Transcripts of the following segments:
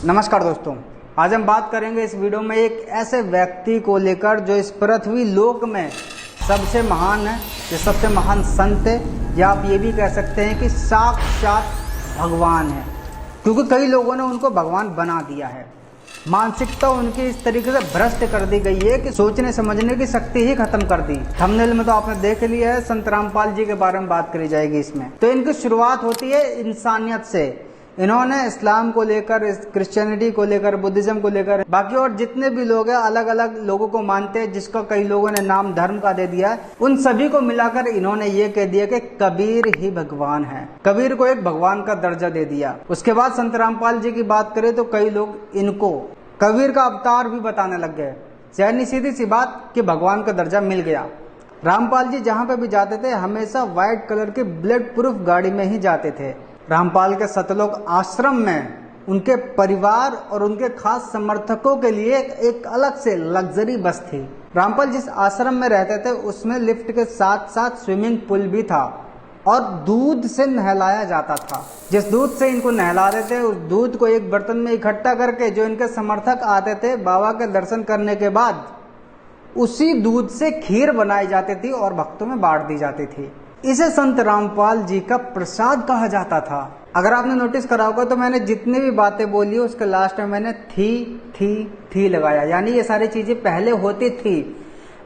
नमस्कार दोस्तों, आज हम बात करेंगे इस वीडियो में एक ऐसे व्यक्ति को लेकर जो इस पृथ्वी लोक में सबसे महान है, जो सबसे महान संत है, या आप ये भी कह सकते हैं कि साक्षात भगवान है। क्योंकि कई लोगों ने उनको भगवान बना दिया है। मानसिकता उनकी इस तरीके से भ्रष्ट कर दी गई है कि सोचने समझने की शक्ति ही खत्म कर दी। थंबनेल में तो आपने देख लिया है, संत रामपाल जी के बारे में बात करी जाएगी इसमें। तो इनकी शुरुआत होती है इंसानियत से। इन्होंने इस्लाम को लेकर, क्रिश्चियनिटी को लेकर, बुद्धिज्म को लेकर, बाकी और जितने भी लोग हैं अलग अलग लोगों को मानते हैं, जिसका कई लोगों ने नाम धर्म का दे दिया है, उन सभी को मिलाकर इन्होंने ये कह दिया कि कबीर ही भगवान है। कबीर को एक भगवान का दर्जा दे दिया। उसके बाद संत रामपाल जी की बात करें तो कई लोग इनको कबीर का अवतार भी बताने लग गए। यानी सीधी सी बात कि भगवान का दर्जा मिल गया। रामपाल जी जहाँ पे भी जाते थे हमेशा व्हाइट कलर की बुलेट प्रूफ गाड़ी में ही जाते थे। रामपाल के सतलोक आश्रम में उनके परिवार और उनके खास समर्थकों के लिए एक अलग से लग्जरी बस थी। रामपाल जिस आश्रम में रहते थे उसमें लिफ्ट के साथ साथ स्विमिंग पूल भी था और दूध से नहलाया जाता था। जिस दूध से इनको नहला रहे थे उस दूध को एक बर्तन में इकट्ठा करके जो इनके समर्थक आते थे बाबा के दर्शन करने के बाद, उसी दूध से खीर बनाई जाती थी और भक्तों में बांट दी जाती थी। इसे संत रामपाल जी का प्रसाद कहा जाता था। अगर आपने नोटिस करा होगा तो मैंने जितनी भी बातें बोली उसके लास्ट में मैंने थी लगाया, यानी ये सारी चीजें पहले होती थी।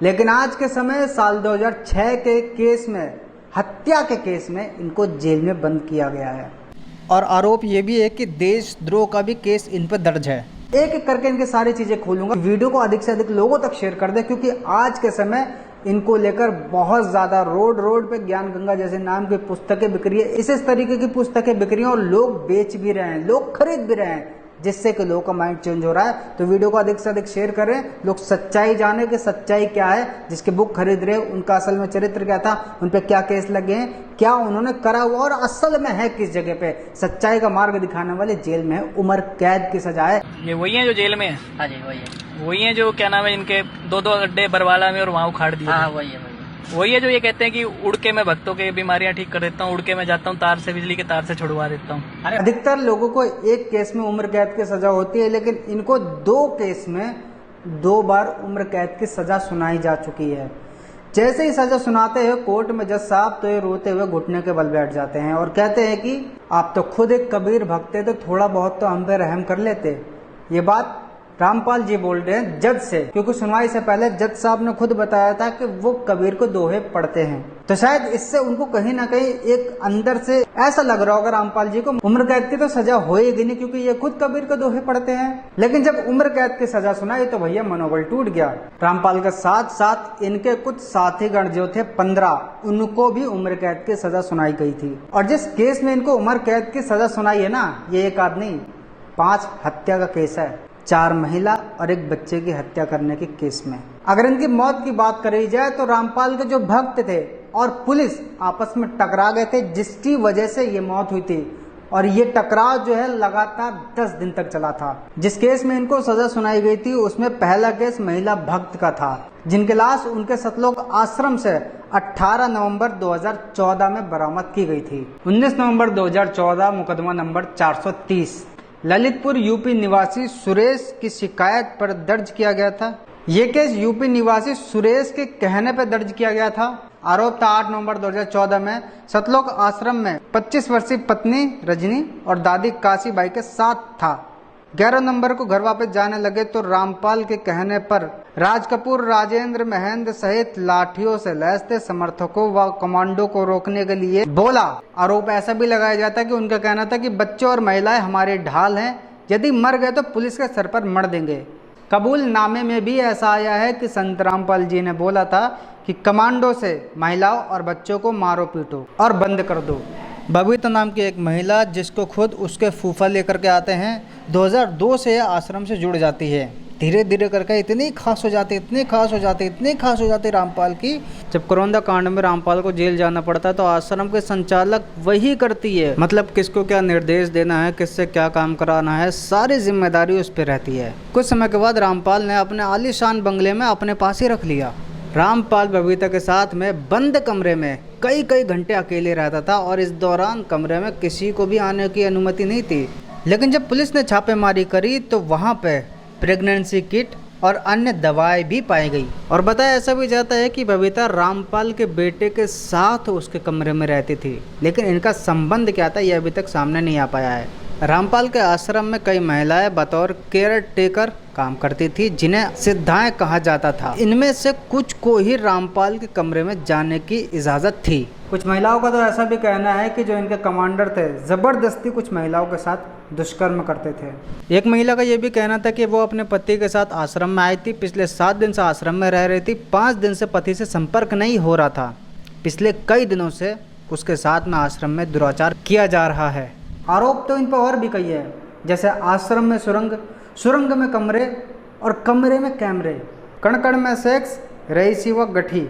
लेकिन आज के समय साल 2006 के केस में, हत्या के केस में इनको जेल में बंद किया गया है और आरोप ये भी है कि देशद्रोह का भी केस इन पर दर्ज है। एक एक करके इनके सारी चीजें खोलूंगा। वीडियो को अधिक से अधिक लोगों तक शेयर कर दे, क्योंकि आज के समय इनको लेकर बहुत ज्यादा रोड पे ज्ञान गंगा जैसे नाम की पुस्तकें बिक रही है। इस तरीके की पुस्तकें बिक रही हैं और लोग बेच भी रहे हैं, लोग खरीद भी रहे हैं, जिससे कि लोगों का माइंड चेंज हो रहा है। तो वीडियो को अधिक से अधिक शेयर करें, लोग सच्चाई जाने कि सच्चाई क्या है। जिसके बुक खरीद रहे उनका असल में चरित्र क्या था, उन पे क्या केस लगे हैं, क्या उन्होंने करा हुआ और असल में है किस जगह पे। सच्चाई का मार्ग दिखाने वाले जेल में है, उम्र कैद की सजा है। ये वही है जो जेल में है? हाँ जी वही है। वही है जो क्या नाम है, इनके दो अड्डे बरवाला में और वहाँ उखाड़ दिए। हाँ वही है। वही है जो ये कहते हैं कि उड़ के मैं भक्तों के बीमारियां ठीक कर देता हूँ, उड़ के मैं जाता हूँ तार से, बिजली के तार से छुड़वा देता हूँ। अधिकतर लोगों को एक केस में उम्र कैद की सजा होती है, लेकिन इनको 2 केस में 2 बार उम्र कैद की सजा सुनाई जा चुकी है। जैसे ही सजा सुनाते हैं कोर्ट में जज साहब तो ये रोते हुए घुटने के बल बैठ जाते हैं और कहते हैं कि आप तो खुद एक कबीर भक्त थे, तो थोड़ा बहुत तो हम पे रहम कर लेते। ये बात रामपाल जी बोल रहे हैं जज से, क्योंकि सुनवाई से पहले जज साहब ने खुद बताया था कि वो कबीर को दोहे पढ़ते हैं। तो शायद इससे उनको कहीं ना कहीं एक अंदर से ऐसा लग रहा होगा रामपाल जी को उम्र कैद की तो सजा होएगी नहीं, क्योंकि ये खुद कबीर को दोहे पढ़ते हैं। लेकिन जब उम्र कैद की सजा सुनाई तो भैया मनोबल टूट गया। रामपाल के साथ साथ इनके कुछ साथीगण जो थे 15, उनको भी उम्र कैद की सजा सुनाई गई थी। और जिस केस में इनको उम्र कैद की सजा सुनाई है ना, ये एक आदमी 5 हत्या का केस है, 4 महिला और 1 बच्चे की हत्या करने के केस में। अगर इनकी मौत की बात करी जाए तो रामपाल के जो भक्त थे और पुलिस आपस में टकरा गए थे, जिसकी वजह से ये मौत हुई थी। और ये टकराव जो है लगातार 10 दिन तक चला था। जिस केस में इनको सजा सुनाई गई थी उसमें पहला केस महिला भक्त का था, जिनकी लाश उनके सतलोक आश्रम से 18 नवंबर 2014 में बरामद की गई थी। 19 नवंबर 2014 मुकदमा नंबर 430 ललितपुर यूपी निवासी सुरेश की शिकायत पर दर्ज किया गया था। ये केस यूपी निवासी सुरेश के कहने पर दर्ज किया गया था। आरोप था 8 नवंबर 2014 में सतलोक आश्रम में 25 वर्षीय पत्नी रजनी और दादी काशी बाई के साथ था। 11 नवंबर को घर वापस जाने लगे तो रामपाल के कहने पर राज कपूर, राजेंद्र, महेंद्र सहित लाठियों से लैस थे समर्थकों व कमांडो को रोकने के लिए बोला। आरोप ऐसा भी लगाया जाता कि उनका कहना था कि बच्चे और महिलाएं हमारे ढाल हैं, यदि मर गए तो पुलिस के सर पर मर देंगे। कबूल नामे में भी ऐसा आया है कि संत रामपाल जी ने बोला था कि कमांडो से महिलाओं और बच्चों को मारो पीटो और बंद कर दो। बबीता नाम की एक महिला, जिसको खुद उसके फूफा लेकर के आते हैं, 2002 से आश्रम से जुड़ जाती है। धीरे धीरे करके इतनी खास हो जाती रामपाल की। जब कोरोना कांड में रामपाल को जेल जाना पड़ता है तो आश्रम के संचालक वही करती है, मतलब किसको क्या निर्देश देना है, किससे क्या काम कराना है, सारी जिम्मेदारी उस पर रहती है। कुछ समय के बाद रामपाल ने अपने आलीशान बंगले में अपने पास ही रख लिया। रामपाल बबीता के साथ में बंद कमरे में कई घंटे अकेले रहता था और इस दौरान कमरे में किसी को भी आने की अनुमति नहीं थी। लेकिन जब पुलिस ने छापेमारी करी तो वहाँ पे प्रेगनेंसी किट और अन्य दवाएं भी पाई गई। और बताया ऐसा भी जाता है कि बबीता रामपाल के बेटे के साथ उसके कमरे में रहती थी, लेकिन इनका संबंध क्या था ये अभी तक सामने नहीं आ पाया है। रामपाल के आश्रम में कई महिलाएं बतौर केयर टेकर काम करती थी, जिन्हें सिद्धाएं कहा जाता था। इनमें से कुछ को ही रामपाल के कमरे में जाने की इजाज़त थी। कुछ महिलाओं का तो ऐसा भी कहना है कि जो इनके कमांडर थे ज़बरदस्ती कुछ महिलाओं के साथ दुष्कर्म करते थे। एक महिला का ये भी कहना था कि वो अपने पति के साथ आश्रम में आई थी, पिछले 7 दिन से आश्रम में रह रही थी, 5 दिन से पति से संपर्क नहीं हो रहा था, पिछले कई दिनों से उसके साथ में आश्रम में दुराचार किया जा रहा है। आरोप तो इन पर और भी कई है, जैसे आश्रम में सुरंग में कमरे और कमरे में कैमरे, कण में सेक्स, रईसी व गठी।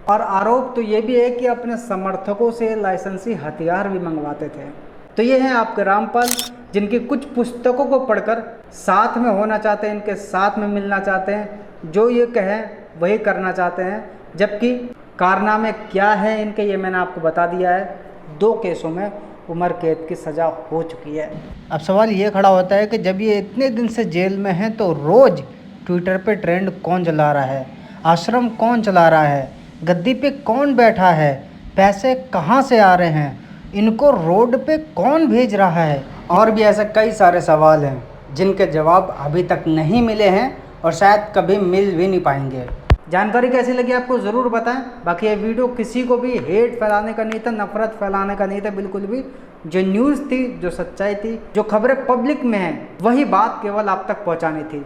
और आरोप तो ये भी है कि अपने समर्थकों से लाइसेंसी हथियार भी मंगवाते थे। तो ये हैं आपके रामपाल, जिनकी कुछ पुस्तकों को पढ़कर साथ में होना चाहते हैं, इनके साथ में मिलना चाहते हैं, जो ये कहें वही करना चाहते हैं। जबकि कारनामे क्या है इनके, ये मैंने आपको बता दिया है। 2 केसों में उम्र कैद की सज़ा हो चुकी है। अब सवाल ये खड़ा होता है कि जब ये इतने दिन से जेल में हैं तो रोज़ ट्विटर पे ट्रेंड कौन चला रहा है, आश्रम कौन चला रहा है, गद्दी पे कौन बैठा है, पैसे कहाँ से आ रहे हैं, इनको रोड पे कौन भेज रहा है, और भी ऐसे कई सारे सवाल हैं जिनके जवाब अभी तक नहीं मिले हैं और शायद कभी मिल भी नहीं पाएंगे। जानकारी कैसी लगी आपको ज़रूर बताएं। बाकी ये वीडियो किसी को भी हेट फैलाने का नहीं था, नफरत फैलाने का नहीं था, बिल्कुल भी। जो न्यूज़ थी, जो सच्चाई थी, जो खबरें पब्लिक में हैं, वही बात केवल आप तक पहुंचानी थी।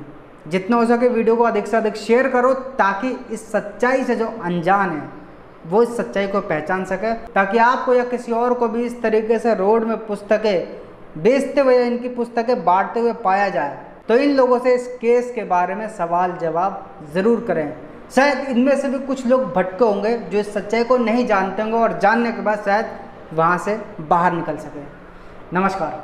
जितना हो सके वीडियो को अधिक से अधिक शेयर करो, ताकि इस सच्चाई से जो अनजान है वो इस सच्चाई को पहचान सके, ताकि आपको या किसी और को भी इस तरीके से रोड में पुस्तकें बेचते हुए या इनकी पुस्तकें बांटते हुए पाया जाए। तो इन लोगों से इस केस के बारे में सवाल जवाब ज़रूर करें। शायद इनमें से भी कुछ लोग भटके होंगे जो इस सच्चाई को नहीं जानते होंगे और जानने के बाद शायद वहाँ से बाहर निकल सकें। नमस्कार।